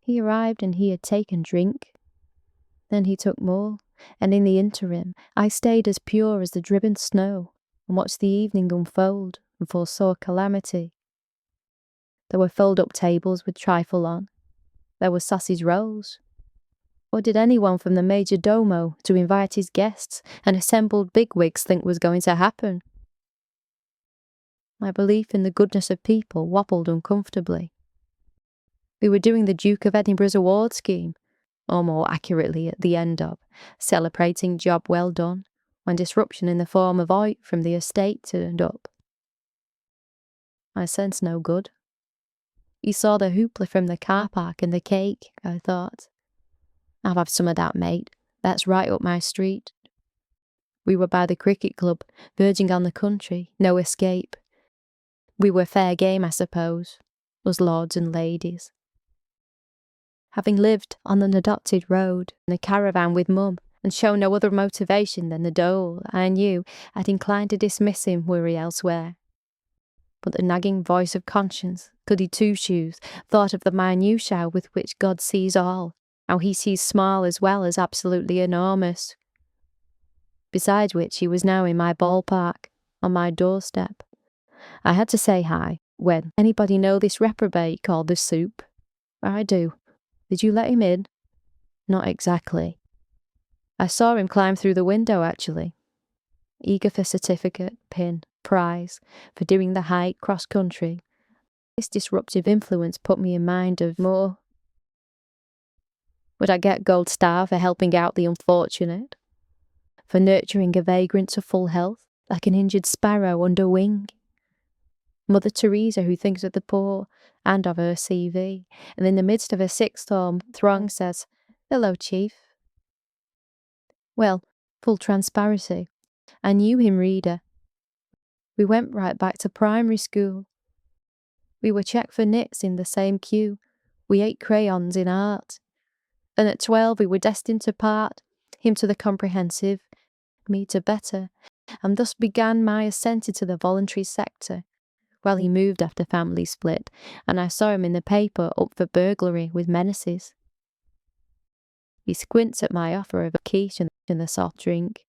He arrived and he had taken drink. Then he took more, and in the interim I stayed as pure as the driven snow, and watched the evening unfold, and foresaw calamity. There were fold-up tables with trifle on. There were sausage rolls. What did anyone from the major domo to invite his guests and assembled bigwigs think was going to happen? My belief in the goodness of people wobbled uncomfortably. We were doing the Duke of Edinburgh's award scheme, or more accurately at the end of, celebrating job well done, when disruption in the form of oit from the estate turned up. I sensed no good. He saw the hoopla from the car park and the cake, I thought. I'll have some of that, mate. That's right up my street. We were by the cricket club, verging on the country, no escape. We were fair game, I suppose, us lords and ladies. Having lived on an adopted road in a caravan with Mum, and shown no other motivation than the dole, I knew I'd inclined to dismiss him were he elsewhere. But the nagging voice of conscience, goody two-shoes, thought of the minutiae with which God sees all, how he sees small as well as absolutely enormous. Besides which he was now in my ballpark, on my doorstep. I had to say hi, when, anybody know this reprobate called the Soup? I do. Did you let him in? Not exactly. I saw him climb through the window, actually. Eager for certificate, pin, prize, for doing the hike cross-country. This disruptive influence put me in mind of more. Would I get gold star for helping out the unfortunate? For nurturing a vagrant to full health, like an injured sparrow under wing? Mother Teresa who thinks of the poor and of her CV, and in the midst of a sixth form throng says, "Hello, Chief." Well, full transparency, I knew him, reader. We went right back to primary school. We were checked for nits in the same queue. We ate crayons in art. And at 12 we were destined to part, him to the comprehensive, me to better, and thus began my ascent into the voluntary sector. Well, he moved after family split, and I saw him in the paper up for burglary with menaces. He squints at my offer of a quiche and the soft drink.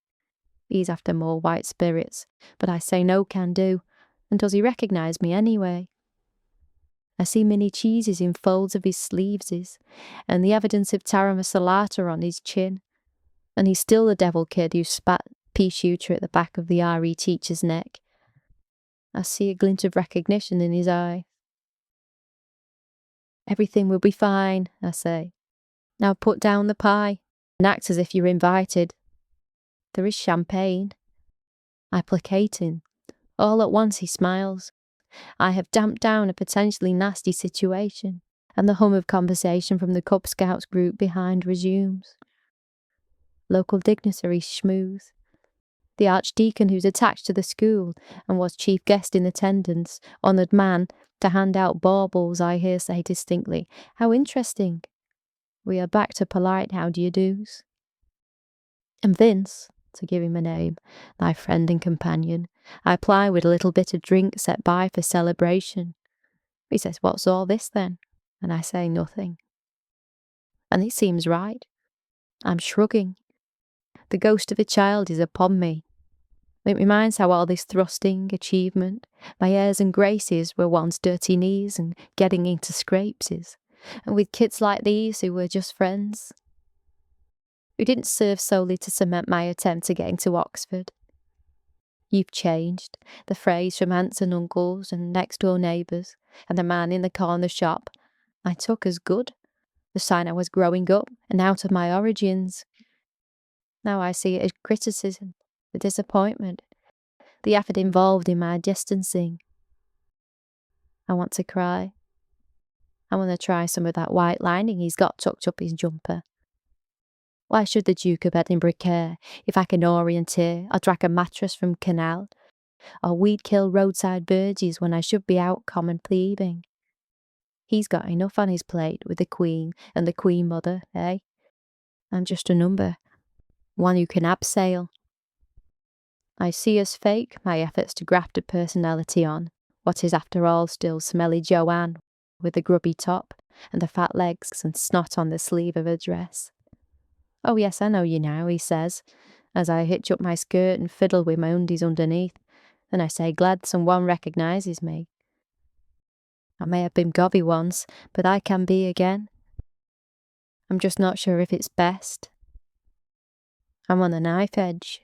He's after more white spirits, but I say no can do, and does he recognise me anyway? I see mini cheeses in folds of his sleeveses, and the evidence of taramasalata on his chin, and he's still the devil kid who spat pea shooter at the back of the RE teacher's neck. I see a glint of recognition in his eye. Everything will be fine, I say. Now put down the pie, and act as if you're invited. There is champagne. I placate him. All at once he smiles. I have damped down a potentially nasty situation, and the hum of conversation from the Cub Scouts group behind resumes. Local dignitary schmooze. The archdeacon who's attached to the school and was chief guest in attendance, honoured man, to hand out baubles, I hear say distinctly. How interesting. We are back to polite how-do-you-dos. And Vince, to give him a name, thy friend and companion, I ply with a little bit of drink set by for celebration. He says, "What's all this then?" And I say nothing. And it seems right. I'm shrugging. The ghost of a child is upon me. It reminds how all this thrusting, achievement, my airs and graces were once dirty knees and getting into scrapeses, and with kids like these who were just friends, who didn't serve solely to cement my attempt to get into Oxford. You've changed, the phrase from aunts and uncles and next-door neighbours, and the man in the corner shop, I took as good, the sign I was growing up and out of my origins. Now I see it as criticism, the disappointment, the effort involved in my distancing. I want to cry. I want to try some of that white lining he's got tucked up his jumper. Why should the Duke of Edinburgh care if I can orienteer or drag a mattress from canal, or weed kill roadside birdies when I should be out common plebing? He's got enough on his plate with the Queen and the Queen Mother, eh? I'm just a number, one who can abseil. I see as fake my efforts to graft a personality on what is after all still smelly Joanne with a grubby top and the fat legs and snot on the sleeve of her dress. "Oh yes, I know you now," he says, as I hitch up my skirt and fiddle with my undies underneath. Then I say, glad someone recognises me. I may have been gobby once, but I can be again. I'm just not sure if it's best. I'm on a knife edge.